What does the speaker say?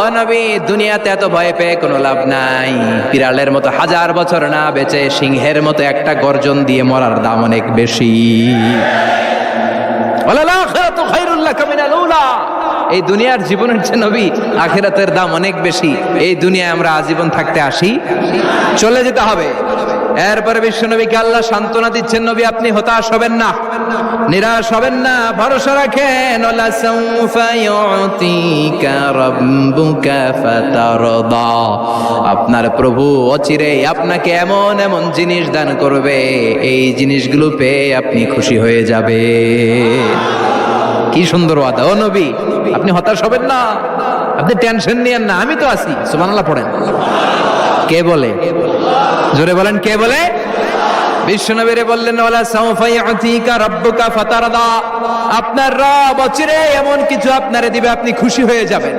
ও নবী, দুনিয়াতে এত ভয় পেয়ে কোনো লাভ নাই। বিড়ালের মতো 1000 বছর না বেঁচে সিংহের মতো একটা গর্জন দিয়ে মরার দাম অনেক বেশি। ওয়ালাল আখিরাতু খায়রুল লাকা মিনাল উলা। এই দুনিয়ার জীবনের চেয়ে নবী আখিরাতের দাম অনেক বেশি। এই দুনিয়ায় আমরা আজীবন থাকতে আসি, চলে যেতে হবে। এরপরে বিশ্ব নবীকে আল্লাহ সান্ত্বনা দিচ্ছেন, নবী আপনি হতাশ হবেন না, নিরাশ হবেন না, ভরসা রাখেন। ওয়ালা সাউফা ইউতিকা রাব্বুকা ফাতারদা। আপনার প্রভু অচিরেই আপনাকে এমন এমন জিনিস দান করবে, এই জিনিসগুলো পেয়ে আপনি খুশি হয়ে যাবে। কি সুন্দর ওয়াদা। ও নবী, আপনি হতাশ হবেন না, আপনি টেনশন নিয়েন না, আমি তো আছি। সুবহানাল্লাহ পড়েন। কে বলে? জোরে বলেন, কে বলে? বিশ্বনবীরে বললেন, ওয়ালা সাউফা ইউতিকা রাব্বুকা ফাতারদা। আপনার রব অচিরে এমন কিছু আপনারে দিবে, আপনি খুশি হয়ে যাবেন।